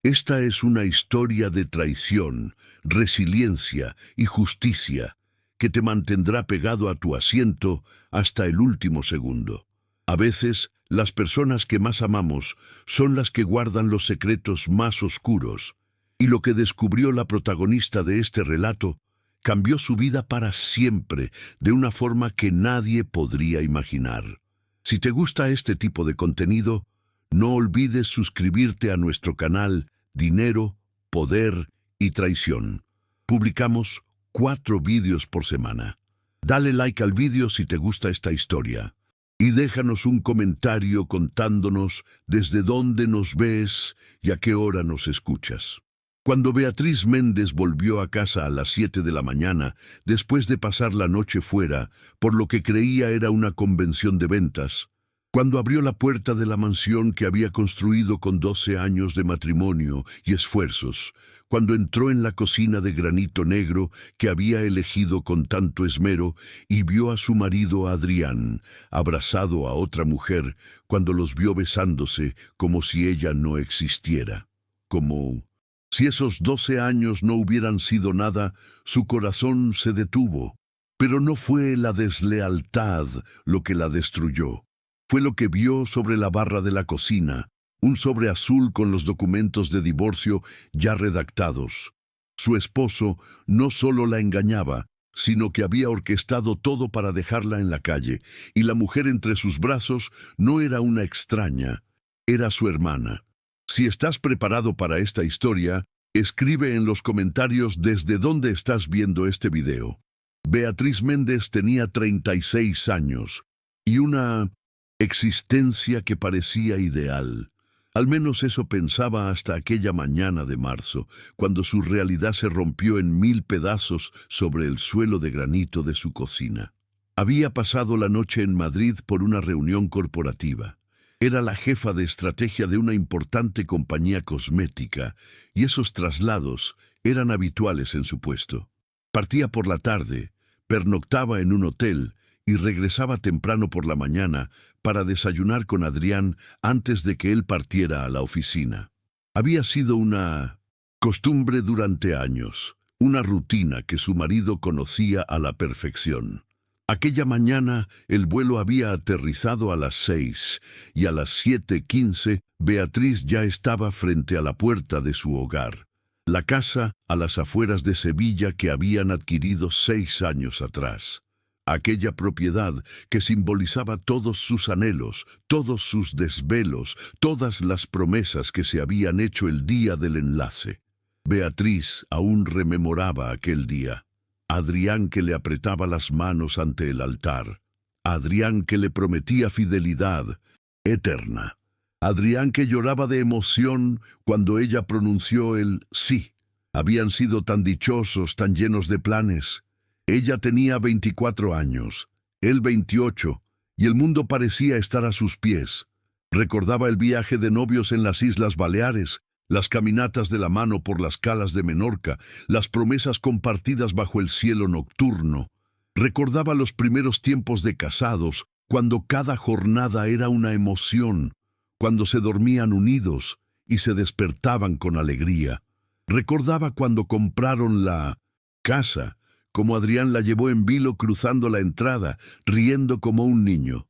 Esta es una historia de traición, resiliencia y justicia que te mantendrá pegado a tu asiento hasta el último segundo. A veces, las personas que más amamos son las que guardan los secretos más oscuros, y lo que descubrió la protagonista de este relato cambió su vida para siempre de una forma que nadie podría imaginar. Si te gusta este tipo de contenido, no olvides suscribirte a nuestro canal Dinero, Poder y Traición. Publicamos 4 vídeos por semana. Dale like al vídeo si te gusta esta historia y déjanos un comentario contándonos desde dónde nos ves y a qué hora nos escuchas. Cuando Beatriz Méndez volvió a casa a las 7 de la mañana, después de pasar la noche fuera, por lo que creía era una convención de ventas, cuando abrió la puerta de la mansión que había construido con 12 años de matrimonio y esfuerzos, cuando entró en la cocina de granito negro que había elegido con tanto esmero y vio a su marido Adrián abrazado a otra mujer, cuando los vio besándose como si ella no existiera, como si esos 12 años no hubieran sido nada, su corazón se detuvo. Pero no fue la deslealtad lo que la destruyó. Fue lo que vio sobre la barra de la cocina, un sobre azul con los documentos de divorcio ya redactados. Su esposo no solo la engañaba, sino que había orquestado todo para dejarla en la calle, y la mujer entre sus brazos no era una extraña, era su hermana. Si estás preparado para esta historia, escribe en los comentarios desde dónde estás viendo este video. Beatriz Méndez tenía 36 años y una existencia que parecía ideal. Al menos eso pensaba hasta aquella mañana de marzo, cuando su realidad se rompió en 1000 pedazos sobre el suelo de granito de su cocina. Había pasado la noche en Madrid por una reunión corporativa. Era la jefa de estrategia de una importante compañía cosmética, y esos traslados eran habituales en su puesto. Partía por la tarde, pernoctaba en un hotel y regresaba temprano por la mañana para desayunar con Adrián antes de que él partiera a la oficina. Había sido una costumbre durante años, una rutina que su marido conocía a la perfección. Aquella mañana el vuelo había aterrizado a las 6 y a las 7:15 Beatriz ya estaba frente a la puerta de su hogar, la casa a las afueras de Sevilla que habían adquirido 6 años atrás. Aquella propiedad que simbolizaba todos sus anhelos, todos sus desvelos, todas las promesas que se habían hecho el día del enlace. Beatriz aún rememoraba aquel día. Adrián que le apretaba las manos ante el altar. Adrián que le prometía fidelidad eterna. Adrián que lloraba de emoción cuando ella pronunció el sí. Habían sido tan dichosos, tan llenos de planes. Ella tenía 24 años, él 28, y el mundo parecía estar a sus pies. Recordaba el viaje de novios en las Islas Baleares, las caminatas de la mano por las calas de Menorca, las promesas compartidas bajo el cielo nocturno. Recordaba los primeros tiempos de casados, cuando cada jornada era una emoción, cuando se dormían unidos y se despertaban con alegría. Recordaba cuando compraron la casa, como Adrián la llevó en vilo cruzando la entrada, riendo como un niño.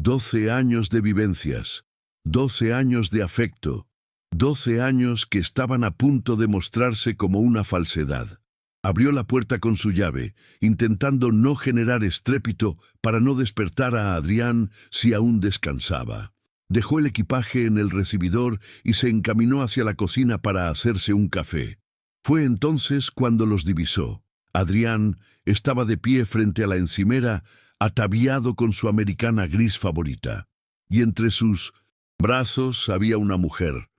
12 años de vivencias, 12 años de afecto, 12 años que estaban a punto de mostrarse como una falsedad. Abrió la puerta con su llave, intentando no generar estrépito para no despertar a Adrián si aún descansaba. Dejó el equipaje en el recibidor y se encaminó hacia la cocina para hacerse un café. Fue entonces cuando los divisó. Adrián estaba de pie frente a la encimera, ataviado con su americana gris favorita, y entre sus brazos había una mujer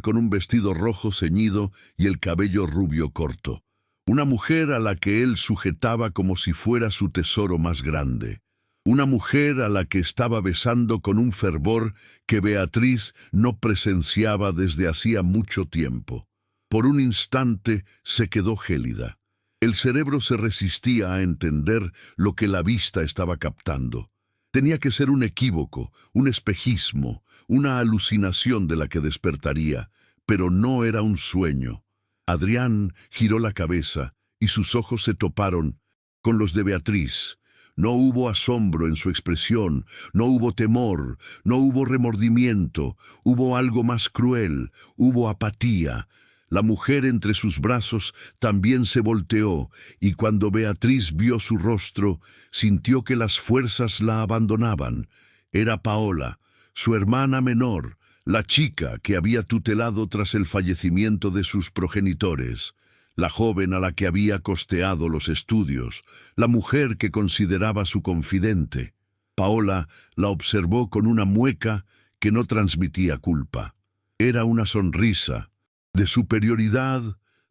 con un vestido rojo ceñido y el cabello rubio corto, una mujer a la que él sujetaba como si fuera su tesoro más grande, una mujer a la que estaba besando con un fervor que Beatriz no presenciaba desde hacía mucho tiempo. Por un instante se quedó gélida. El cerebro se resistía a entender lo que la vista estaba captando. Tenía que ser un equívoco, un espejismo, una alucinación de la que despertaría, pero no era un sueño. Adrián giró la cabeza y sus ojos se toparon con los de Beatriz. No hubo asombro en su expresión, no hubo temor, no hubo remordimiento, hubo algo más cruel, hubo apatía. La mujer entre sus brazos también se volteó, y cuando Beatriz vio su rostro, sintió que las fuerzas la abandonaban. Era Paola, su hermana menor, la chica que había tutelado tras el fallecimiento de sus progenitores, la joven a la que había costeado los estudios, la mujer que consideraba su confidente. Paola la observó con una mueca que no transmitía culpa. Era una sonrisa de superioridad,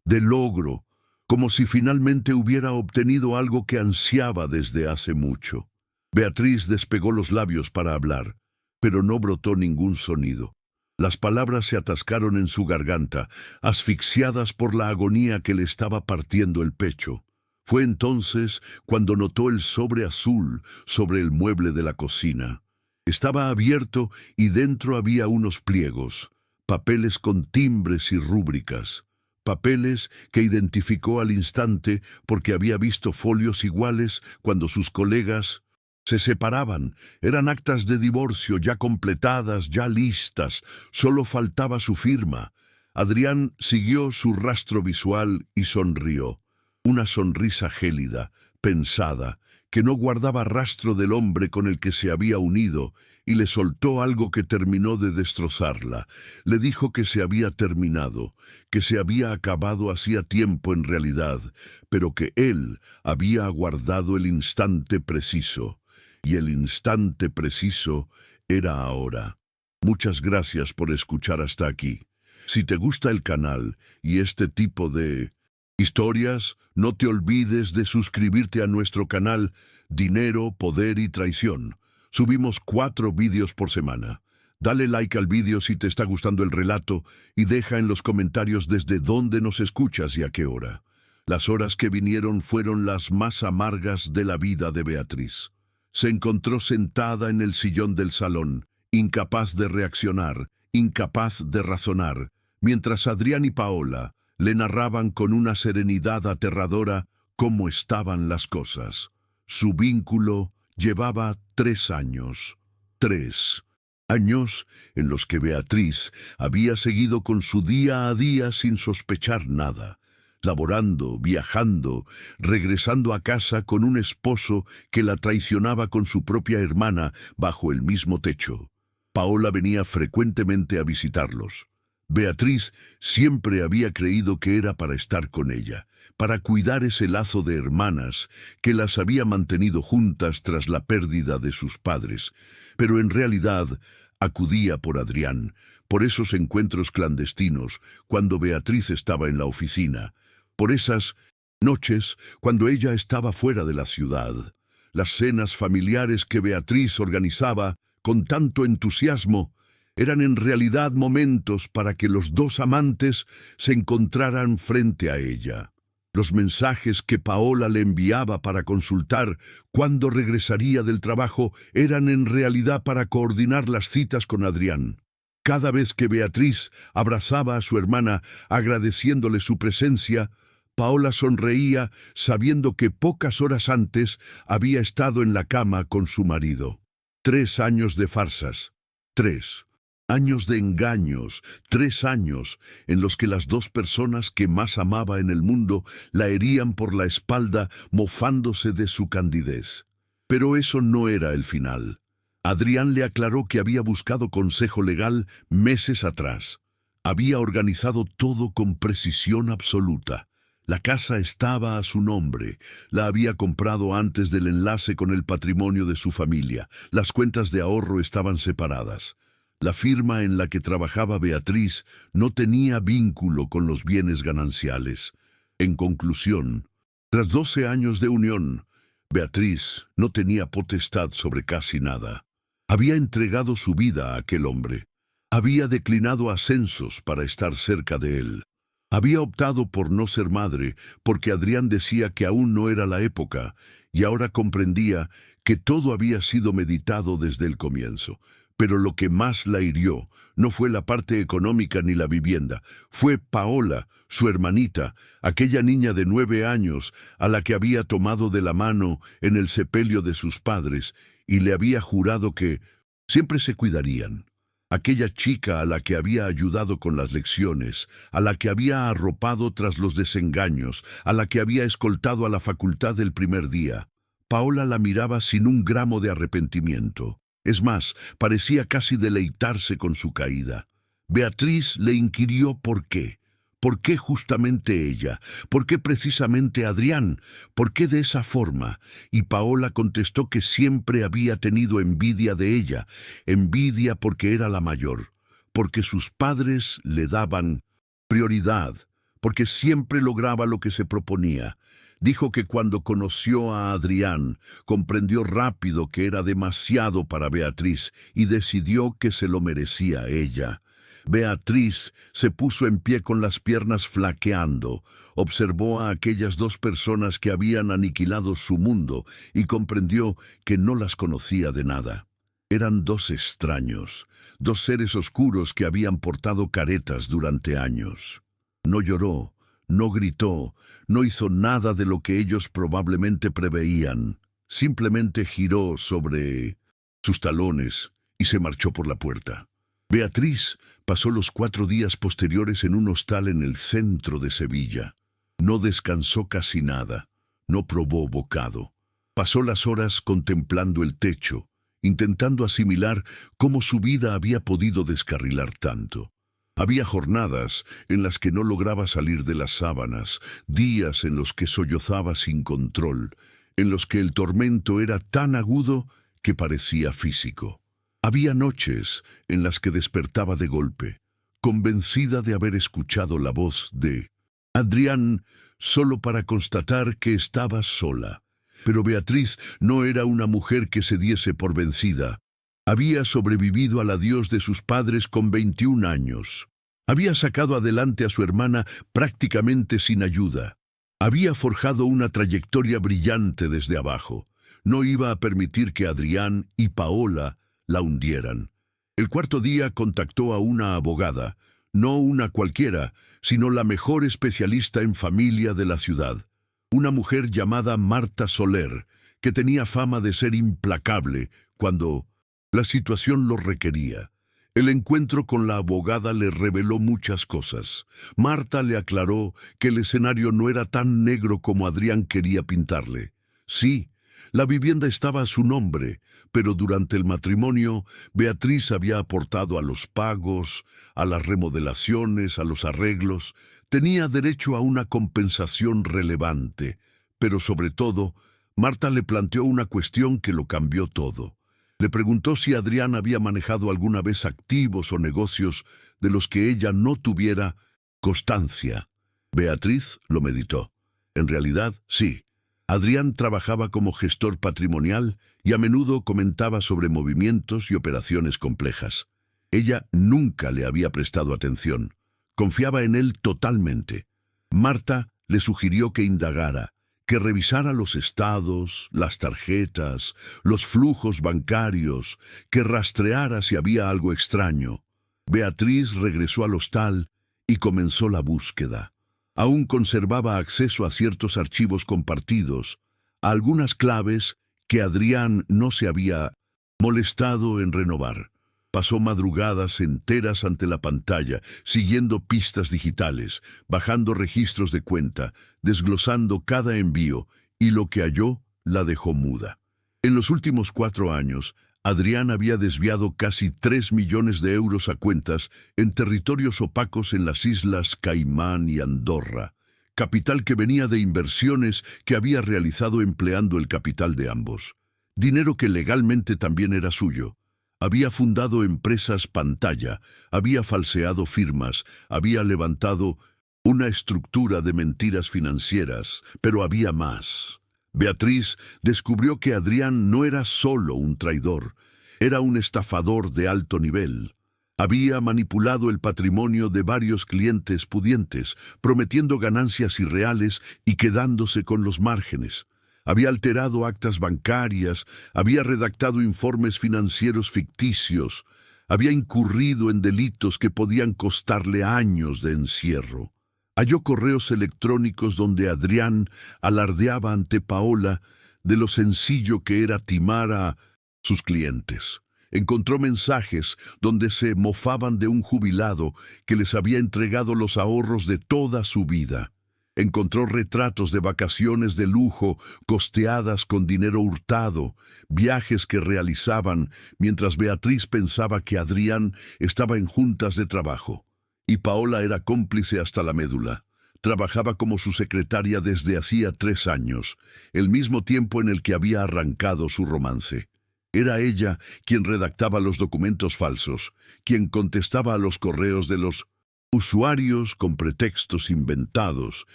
de logro, como si finalmente hubiera obtenido algo que ansiaba desde hace mucho. Beatriz despegó los labios para hablar, pero no brotó ningún sonido. Las palabras se atascaron en su garganta, asfixiadas por la agonía que le estaba partiendo el pecho. Fue entonces cuando notó el sobre azul sobre el mueble de la cocina. Estaba abierto y dentro había unos pliegos, papeles con timbres y rúbricas, papeles que identificó al instante porque había visto folios iguales cuando sus colegas se separaban. Eran actas de divorcio ya completadas, ya listas, solo faltaba su firma. Adrián siguió su rastro visual y sonrió. Una sonrisa gélida, pensada, que no guardaba rastro del hombre con el que se había unido, y le soltó algo que terminó de destrozarla. Le dijo que se había terminado, que se había acabado hacía tiempo en realidad, pero que él había aguardado el instante preciso. Y el instante preciso era ahora. Muchas gracias por escuchar hasta aquí. Si te gusta el canal y este tipo de historias, no te olvides de suscribirte a nuestro canal Dinero, Poder y Traición. Subimos 4 vídeos por semana. Dale like al vídeo si te está gustando el relato y deja en los comentarios desde dónde nos escuchas y a qué hora. Las horas que vinieron fueron las más amargas de la vida de Beatriz. Se encontró sentada en el sillón del salón, incapaz de reaccionar, incapaz de razonar, mientras Adrián y Paola le narraban con una serenidad aterradora cómo estaban las cosas. Su vínculo llevaba 3 años. 3 años en los que Beatriz había seguido con su día a día sin sospechar nada, laborando, viajando, regresando a casa con un esposo que la traicionaba con su propia hermana bajo el mismo techo. Paola venía frecuentemente a visitarlos. Beatriz siempre había creído que era para estar con ella, para cuidar ese lazo de hermanas que las había mantenido juntas tras la pérdida de sus padres, pero en realidad acudía por Adrián, por esos encuentros clandestinos cuando Beatriz estaba en la oficina, por esas noches cuando ella estaba fuera de la ciudad, las cenas familiares que Beatriz organizaba con tanto entusiasmo eran en realidad momentos para que los dos amantes se encontraran frente a ella. Los mensajes que Paola le enviaba para consultar cuándo regresaría del trabajo eran en realidad para coordinar las citas con Adrián. Cada vez que Beatriz abrazaba a su hermana agradeciéndole su presencia, Paola sonreía sabiendo que pocas horas antes había estado en la cama con su marido. 3 años de farsas. 3 años de engaños, 3 años en los que las dos personas que más amaba en el mundo la herían por la espalda mofándose de su candidez. Pero eso no era el final. Adrián le aclaró que había buscado consejo legal meses atrás. Había organizado todo con precisión absoluta. La casa estaba a su nombre, la había comprado antes del enlace con el patrimonio de su familia, las cuentas de ahorro estaban separadas. La firma en la que trabajaba Beatriz no tenía vínculo con los bienes gananciales. En conclusión, tras 12 años de unión, Beatriz no tenía potestad sobre casi nada. Había entregado su vida a aquel hombre. Había declinado ascensos para estar cerca de él. Había optado por no ser madre porque Adrián decía que aún no era la época y ahora comprendía que todo había sido meditado desde el comienzo. Pero lo que más la hirió no fue la parte económica ni la vivienda, fue Paola, su hermanita, aquella niña de 9 años a la que había tomado de la mano en el sepelio de sus padres y le había jurado que siempre se cuidarían. Aquella chica a la que había ayudado con las lecciones, a la que había arropado tras los desengaños, a la que había escoltado a la facultad el primer día. Paola la miraba sin un gramo de arrepentimiento. Es más, parecía casi deleitarse con su caída. Beatriz le inquirió por qué. ¿Por qué justamente ella? ¿Por qué precisamente Adrián? ¿Por qué de esa forma? Y Paola contestó que siempre había tenido envidia de ella, envidia porque era la mayor, porque sus padres le daban prioridad, porque siempre lograba lo que se proponía. Dijo que cuando conoció a Adrián, comprendió rápido que era demasiado para Beatriz y decidió que se lo merecía ella. Beatriz se puso en pie con las piernas flaqueando, observó a aquellas dos personas que habían aniquilado su mundo y comprendió que no las conocía de nada. Eran dos extraños, dos seres oscuros que habían portado caretas durante años. No lloró, no gritó, no hizo nada de lo que ellos probablemente preveían. Simplemente giró sobre sus talones y se marchó por la puerta. Beatriz pasó los 4 días posteriores en un hostal en el centro de Sevilla. No descansó casi nada, no probó bocado. Pasó las horas contemplando el techo, intentando asimilar cómo su vida había podido descarrilar tanto. Había jornadas en las que no lograba salir de las sábanas, días en los que sollozaba sin control, en los que el tormento era tan agudo que parecía físico. Había noches en las que despertaba de golpe, convencida de haber escuchado la voz de Adrián solo para constatar que estaba sola. Pero Beatriz no era una mujer que se diese por vencida. Había sobrevivido al adiós de sus padres con 21 años. Había sacado adelante a su hermana prácticamente sin ayuda. Había forjado una trayectoria brillante desde abajo. No iba a permitir que Adrián y Paola la hundieran. El 4.º día contactó a una abogada, no una cualquiera, sino la mejor especialista en familia de la ciudad. Una mujer llamada Marta Soler, que tenía fama de ser implacable cuando la situación lo requería. El encuentro con la abogada le reveló muchas cosas. Marta le aclaró que el escenario no era tan negro como Adrián quería pintarle. Sí, la vivienda estaba a su nombre, pero durante el matrimonio, Beatriz había aportado a los pagos, a las remodelaciones, a los arreglos. Tenía derecho a una compensación relevante, pero sobre todo, Marta le planteó una cuestión que lo cambió todo. Le preguntó si Adrián había manejado alguna vez activos o negocios de los que ella no tuviera constancia. Beatriz lo meditó. En realidad, sí. Adrián trabajaba como gestor patrimonial y a menudo comentaba sobre movimientos y operaciones complejas. Ella nunca le había prestado atención. Confiaba en él totalmente. Marta le sugirió que indagara, que revisara los estados, las tarjetas, los flujos bancarios, que rastreara si había algo extraño. Beatriz regresó al hostal y comenzó la búsqueda. Aún conservaba acceso a ciertos archivos compartidos, a algunas claves que Adrián no se había molestado en renovar. Pasó madrugadas enteras ante la pantalla, siguiendo pistas digitales, bajando registros de cuenta, desglosando cada envío, y lo que halló la dejó muda. En los últimos 4 años, Adrián había desviado casi 3 millones de euros a cuentas en territorios opacos en las islas Caimán y Andorra, capital que venía de inversiones que había realizado empleando el capital de ambos. Dinero que legalmente también era suyo. Había fundado empresas pantalla, había falseado firmas, había levantado una estructura de mentiras financieras, pero había más. Beatriz descubrió que Adrián no era solo un traidor, era un estafador de alto nivel. Había manipulado el patrimonio de varios clientes pudientes, prometiendo ganancias irreales y quedándose con los márgenes. Había alterado actas bancarias, había redactado informes financieros ficticios, había incurrido en delitos que podían costarle años de encierro. Halló correos electrónicos donde Adrián alardeaba ante Paola de lo sencillo que era timar a sus clientes. Encontró mensajes donde se mofaban de un jubilado que les había entregado los ahorros de toda su vida. Encontró retratos de vacaciones de lujo costeadas con dinero hurtado, viajes que realizaban mientras Beatriz pensaba que Adrián estaba en juntas de trabajo. Y Paola era cómplice hasta la médula. Trabajaba como su secretaria desde hacía 3 años, el mismo tiempo en el que había arrancado su romance. Era ella quien redactaba los documentos falsos, quien contestaba a los correos de los usuarios con pretextos inventados,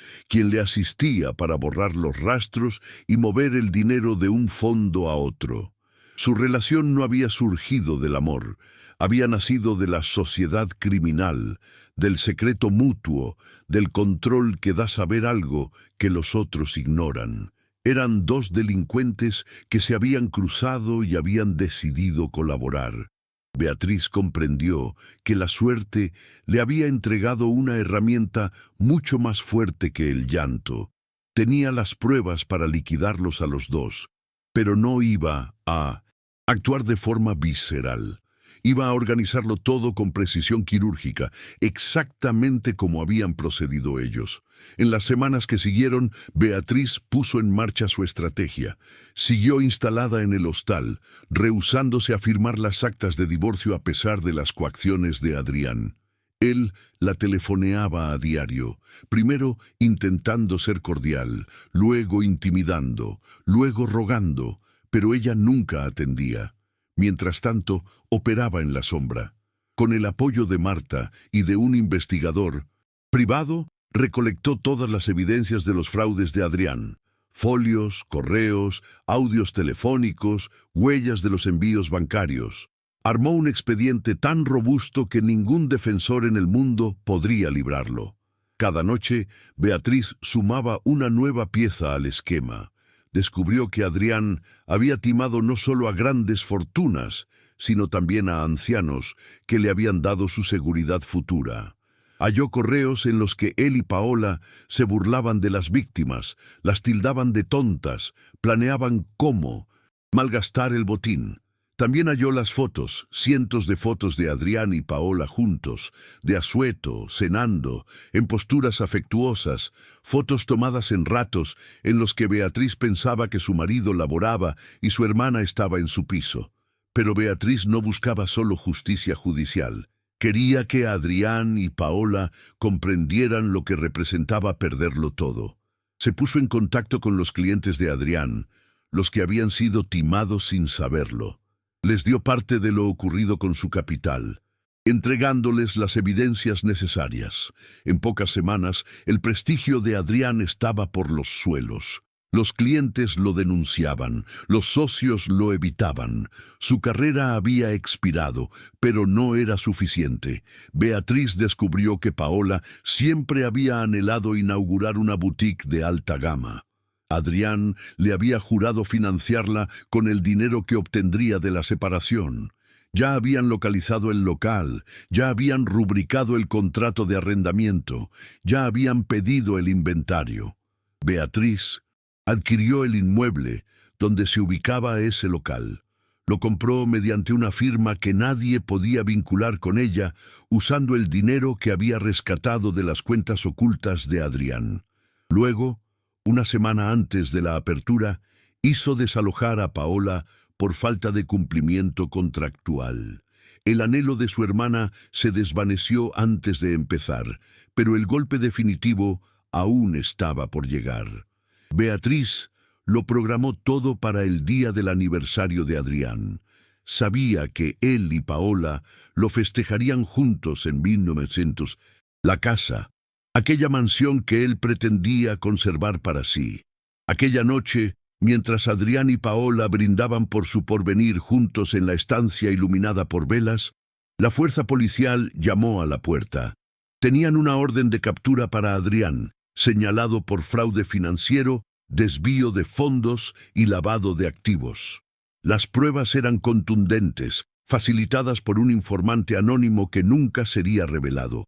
quien le asistía para borrar los rastros y mover el dinero de un fondo a otro. Su relación no había surgido del amor, había nacido de la sociedad criminal, del secreto mutuo, del control que da saber algo que los otros ignoran. Eran 2 delincuentes que se habían cruzado y habían decidido colaborar. Beatriz comprendió que la suerte le había entregado una herramienta mucho más fuerte que el llanto. Tenía las pruebas para liquidarlos a los 2, pero no iba a actuar de forma visceral. Iba a organizarlo todo con precisión quirúrgica, exactamente como habían procedido ellos. En las semanas que siguieron, Beatriz puso en marcha su estrategia. Siguió instalada en el hostal, rehusándose a firmar las actas de divorcio a pesar de las coacciones de Adrián. Él la telefoneaba a diario, primero intentando ser cordial, luego intimidando, luego rogando, pero ella nunca atendía. Mientras tanto, operaba en la sombra. Con el apoyo de Marta y de un investigador privado, recolectó todas las evidencias de los fraudes de Adrián. Folios, correos, audios telefónicos, huellas de los envíos bancarios. Armó un expediente tan robusto que ningún defensor en el mundo podría librarlo. Cada noche, Beatriz sumaba una nueva pieza al esquema. Descubrió que Adrián había timado no solo a grandes fortunas, sino también a ancianos que le habían dado su seguridad futura. Halló correos en los que él y Paola se burlaban de las víctimas, las tildaban de tontas, planeaban cómo malgastar el botín. También halló las fotos, cientos de fotos de Adrián y Paola juntos, de asueto, cenando, en posturas afectuosas, fotos tomadas en ratos en los que Beatriz pensaba que su marido laboraba y su hermana estaba en su piso. Pero Beatriz no buscaba solo justicia judicial. Quería que Adrián y Paola comprendieran lo que representaba perderlo todo. Se puso en contacto con los clientes de Adrián, los que habían sido timados sin saberlo. Les dio parte de lo ocurrido con su capital, entregándoles las evidencias necesarias. En pocas semanas, el prestigio de Adrián estaba por los suelos. Los clientes lo denunciaban, los socios lo evitaban. Su carrera había expirado, pero no era suficiente. Beatriz descubrió que Paola siempre había anhelado inaugurar una boutique de alta gama. Adrián le había jurado financiarla con el dinero que obtendría de la separación. Ya habían localizado el local, ya habían rubricado el contrato de arrendamiento, ya habían pedido el inventario. Beatriz adquirió el inmueble donde se ubicaba ese local. Lo compró mediante una firma que nadie podía vincular con ella, usando el dinero que había rescatado de las cuentas ocultas de Adrián. Luego, una semana antes de la apertura, hizo desalojar a Paola por falta de cumplimiento contractual. El anhelo de su hermana se desvaneció antes de empezar, pero el golpe definitivo aún estaba por llegar. Beatriz lo programó todo para el día del aniversario de Adrián. Sabía que él y Paola lo festejarían juntos en 1900. La casa, aquella mansión que él pretendía conservar para sí. Aquella noche, mientras Adrián y Paola brindaban por su porvenir juntos en la estancia iluminada por velas, la fuerza policial llamó a la puerta. Tenían una orden de captura para Adrián, señalado por fraude financiero desvío de fondos y lavado de activos. Las pruebas eran contundentes, facilitadas por un informante anónimo que nunca sería revelado.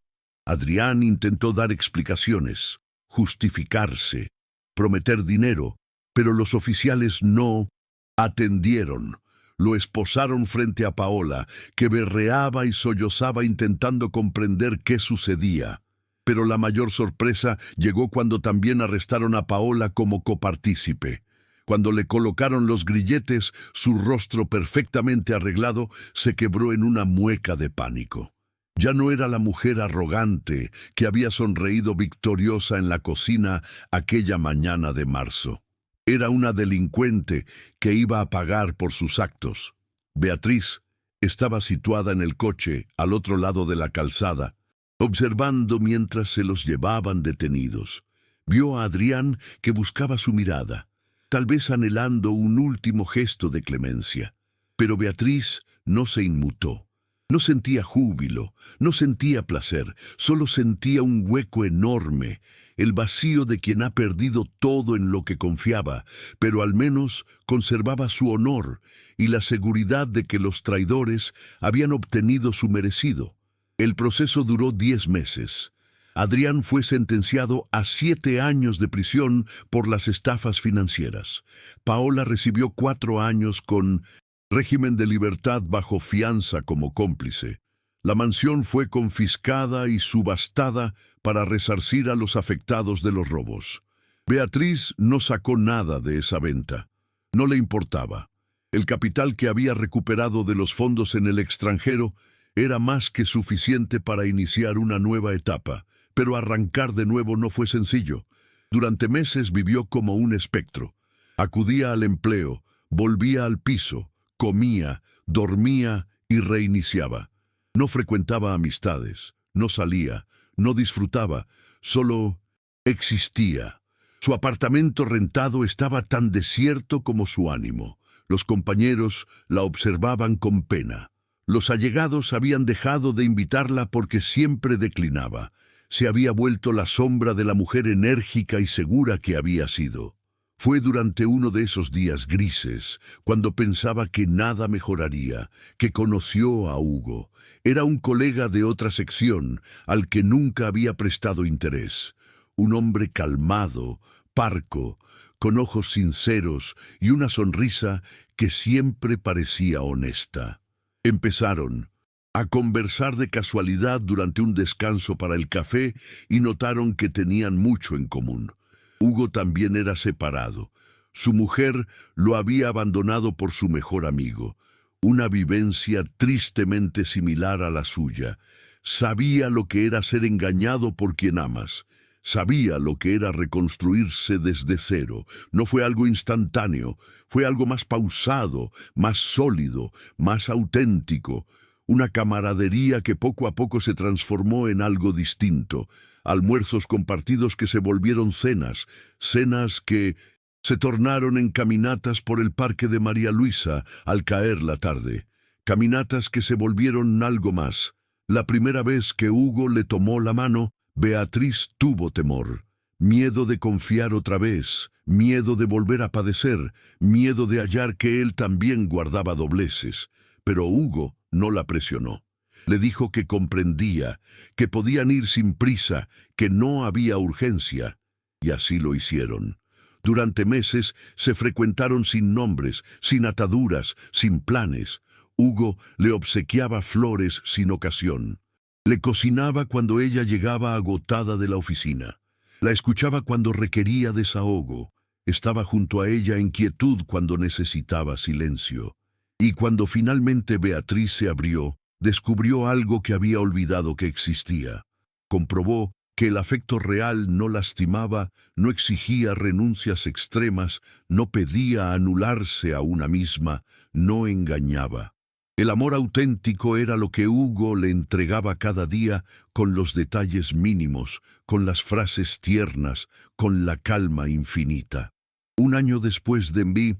Adrián intentó dar explicaciones, justificarse, prometer dinero, pero los oficiales no atendieron. Lo esposaron frente a Paola, que berreaba y sollozaba intentando comprender qué sucedía. Pero la mayor sorpresa llegó cuando también arrestaron a Paola como copartícipe. Cuando le colocaron los grilletes, su rostro perfectamente arreglado se quebró en una mueca de pánico. Ya no era la mujer arrogante que había sonreído victoriosa en la cocina aquella mañana de marzo. Era una delincuente que iba a pagar por sus actos. Beatriz estaba situada en el coche, al otro lado de la calzada, observando mientras se los llevaban detenidos. Vio a Adrián que buscaba su mirada, tal vez anhelando un último gesto de clemencia. Pero Beatriz no se inmutó. No sentía júbilo, no sentía placer, solo sentía un hueco enorme, el vacío de quien ha perdido todo en lo que confiaba, pero al menos conservaba su honor y la seguridad de que los traidores habían obtenido su merecido. El proceso duró 10 meses. Adrián fue sentenciado a 7 años de prisión por las estafas financieras. Paola recibió 4 años con régimen de libertad bajo fianza como cómplice. La mansión fue confiscada y subastada para resarcir a los afectados de los robos. Beatriz no sacó nada de esa venta. No le importaba. El capital que había recuperado de los fondos en el extranjero era más que suficiente para iniciar una nueva etapa, pero arrancar de nuevo no fue sencillo. Durante meses vivió como un espectro. Acudía al empleo, volvía al piso, comía, dormía y reiniciaba. No frecuentaba amistades, no salía, no disfrutaba, solo existía. Su apartamento rentado estaba tan desierto como su ánimo. Los compañeros la observaban con pena. Los allegados habían dejado de invitarla porque siempre declinaba. Se había vuelto la sombra de la mujer enérgica y segura que había sido. Fue durante uno de esos días grises, cuando pensaba que nada mejoraría, que conoció a Hugo. Era un colega de otra sección, al que nunca había prestado interés. Un hombre calmado, parco, con ojos sinceros y una sonrisa que siempre parecía honesta. Empezaron a conversar de casualidad durante un descanso para el café y notaron que tenían mucho en común. Hugo también era separado. Su mujer lo había abandonado por su mejor amigo. Una vivencia tristemente similar a la suya. Sabía lo que era ser engañado por quien amas. Sabía lo que era reconstruirse desde cero. No fue algo instantáneo, fue algo más pausado, más sólido, más auténtico. Una camaradería que poco a poco se transformó en algo distinto. Almuerzos compartidos que se volvieron cenas, cenas que se tornaron en caminatas por el parque de María Luisa al caer la tarde. Caminatas que se volvieron algo más. La primera vez que Hugo le tomó la mano, Beatriz tuvo temor. Miedo de confiar otra vez, miedo de volver a padecer, miedo de hallar que él también guardaba dobleces. Pero Hugo no la presionó. Le dijo que comprendía, que podían ir sin prisa, que no había urgencia. Y así lo hicieron. Durante meses se frecuentaron sin nombres, sin ataduras, sin planes. Hugo le obsequiaba flores sin ocasión. Le cocinaba cuando ella llegaba agotada de la oficina. La escuchaba cuando requería desahogo. Estaba junto a ella en quietud cuando necesitaba silencio. Y cuando finalmente Beatriz se abrió, descubrió algo que había olvidado que existía. Comprobó que el afecto real no lastimaba, no exigía renuncias extremas, no pedía anularse a una misma, no engañaba. El amor auténtico era lo que Hugo le entregaba cada día con los detalles mínimos, con las frases tiernas, con la calma infinita. Un año después de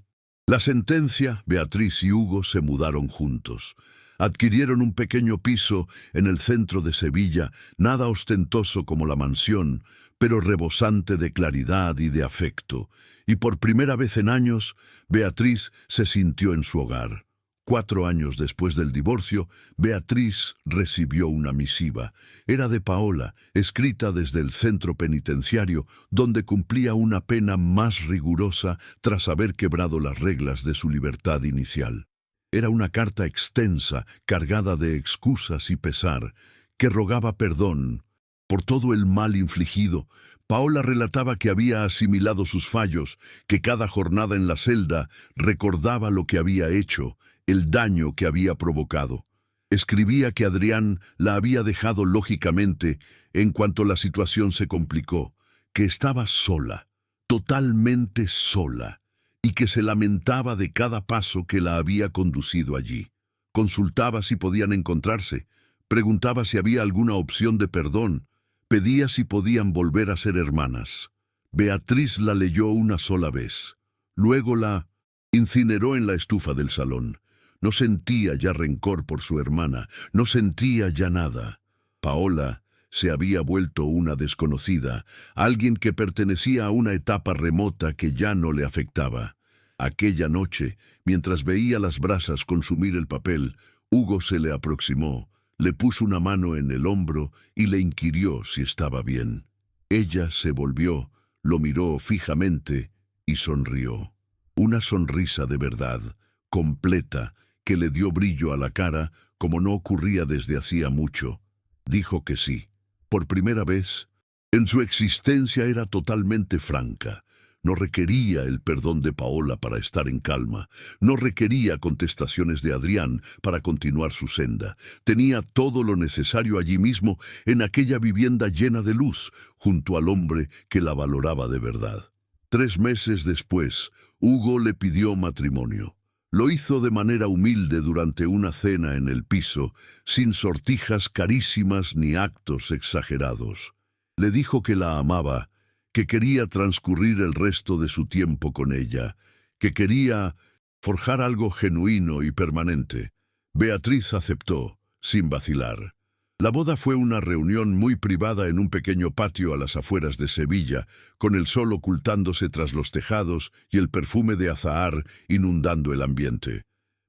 la sentencia, Beatriz y Hugo se mudaron juntos. Adquirieron un pequeño piso en el centro de Sevilla, nada ostentoso como la mansión, pero rebosante de claridad y de afecto. Y por primera vez en años, Beatriz se sintió en su hogar. 4 años después del divorcio, Beatriz recibió una misiva. Era de Paola, escrita desde el centro penitenciario, donde cumplía una pena más rigurosa tras haber quebrado las reglas de su libertad inicial. Era una carta extensa, cargada de excusas y pesar, que rogaba perdón por todo el mal infligido. Paola relataba que había asimilado sus fallos, que cada jornada en la celda recordaba lo que había hecho, el daño que había provocado. Escribía que Adrián la había dejado lógicamente en cuanto la situación se complicó, que estaba sola, totalmente sola, y que se lamentaba de cada paso que la había conducido allí. Consultaba si podían encontrarse, preguntaba si había alguna opción de perdón, pedía si podían volver a ser hermanas. Beatriz la leyó una sola vez. Luego la incineró en la estufa del salón. No sentía ya rencor por su hermana, no sentía ya nada. Paola se había vuelto una desconocida, alguien que pertenecía a una etapa remota que ya no le afectaba. Aquella noche, mientras veía las brasas consumir el papel, Hugo se le aproximó, le puso una mano en el hombro y le inquirió si estaba bien. Ella se volvió, lo miró fijamente y sonrió. Una sonrisa de verdad, completa, que le dio brillo a la cara como no ocurría desde hacía mucho. Dijo que sí. Por primera vez, en su existencia era totalmente franca. No requería el perdón de Paola para estar en calma. No requería contestaciones de Adrián para continuar su senda. Tenía todo lo necesario allí mismo, en aquella vivienda llena de luz, junto al hombre que la valoraba de verdad. 3 meses después, Hugo le pidió matrimonio. Lo hizo de manera humilde durante una cena en el piso, sin sortijas carísimas ni actos exagerados. Le dijo que la amaba, que quería transcurrir el resto de su tiempo con ella, que quería forjar algo genuino y permanente. Beatriz aceptó, sin vacilar. La boda fue una reunión muy privada en un pequeño patio a las afueras de Sevilla, con el sol ocultándose tras los tejados y el perfume de azahar inundando el ambiente.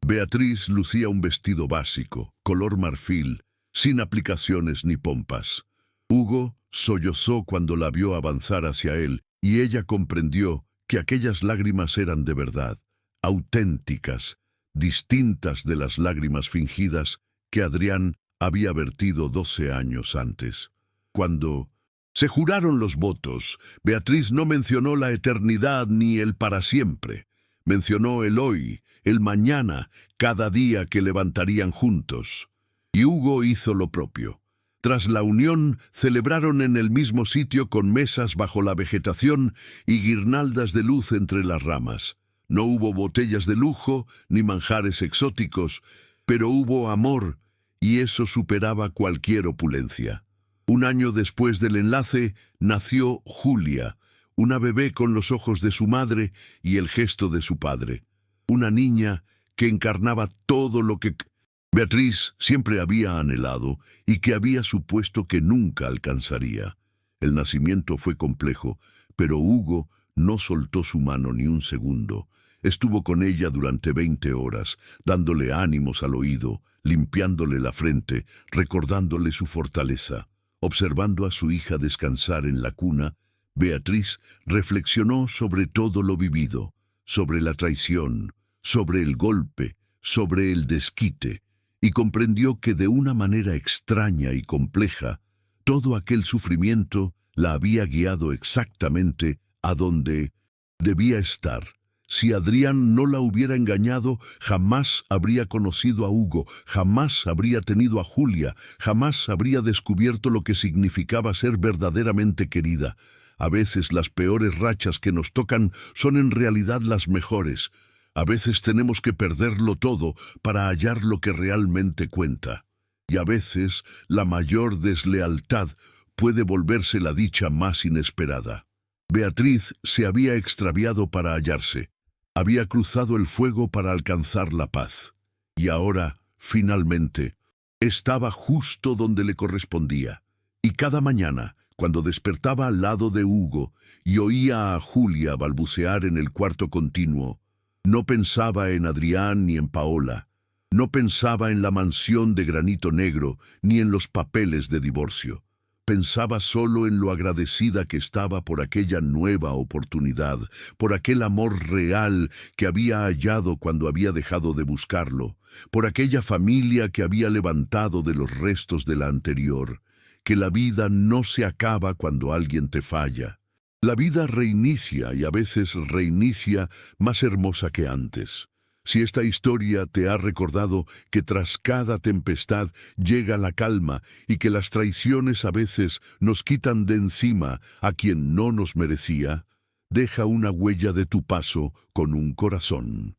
Beatriz lucía un vestido básico, color marfil, sin aplicaciones ni pompas. Hugo sollozó cuando la vio avanzar hacia él, y ella comprendió que aquellas lágrimas eran de verdad, auténticas, distintas de las lágrimas fingidas que Adrián había vertido 12 años antes. Cuando se juraron los votos, Beatriz no mencionó la eternidad ni el para siempre. Mencionó el hoy, el mañana, cada día que levantarían juntos. Y Hugo hizo lo propio. Tras la unión, celebraron en el mismo sitio con mesas bajo la vegetación y guirnaldas de luz entre las ramas. No hubo botellas de lujo ni manjares exóticos, pero hubo amor, y eso superaba cualquier opulencia. 1 año después del enlace, nació Julia, una bebé con los ojos de su madre y el gesto de su padre. Una niña que encarnaba todo lo que Beatriz siempre había anhelado y que había supuesto que nunca alcanzaría. El nacimiento fue complejo, pero Hugo no soltó su mano ni un segundo. Estuvo con ella durante 20 horas, dándole ánimos al oído, limpiándole la frente, recordándole su fortaleza. Observando a su hija descansar en la cuna, Beatriz reflexionó sobre todo lo vivido, sobre la traición, sobre el golpe, sobre el desquite, y comprendió que de una manera extraña y compleja, todo aquel sufrimiento la había guiado exactamente a donde debía estar. Si Adrián no la hubiera engañado, jamás habría conocido a Hugo, jamás habría tenido a Julia, jamás habría descubierto lo que significaba ser verdaderamente querida. A veces las peores rachas que nos tocan son en realidad las mejores. A veces tenemos que perderlo todo para hallar lo que realmente cuenta. Y a veces la mayor deslealtad puede volverse la dicha más inesperada. Beatriz se había extraviado para hallarse. Había cruzado el fuego para alcanzar la paz. Y ahora, Finalmente, estaba justo donde le correspondía. Y cada mañana, cuando despertaba al lado de Hugo y oía a Julia balbucear en el cuarto continuo, no pensaba en Adrián ni en Paola. No pensaba en la mansión de granito negro ni en los papeles de divorcio. Pensaba solo en lo agradecida que estaba por aquella nueva oportunidad, por aquel amor real que había hallado cuando había dejado de buscarlo, por aquella familia que había levantado de los restos de la anterior, que la vida no se acaba cuando alguien te falla. La vida reinicia y a veces reinicia más hermosa que antes. Si esta historia te ha recordado que tras cada tempestad llega la calma y que las traiciones a veces nos quitan de encima a quien no nos merecía, deja una huella de tu paso con un corazón.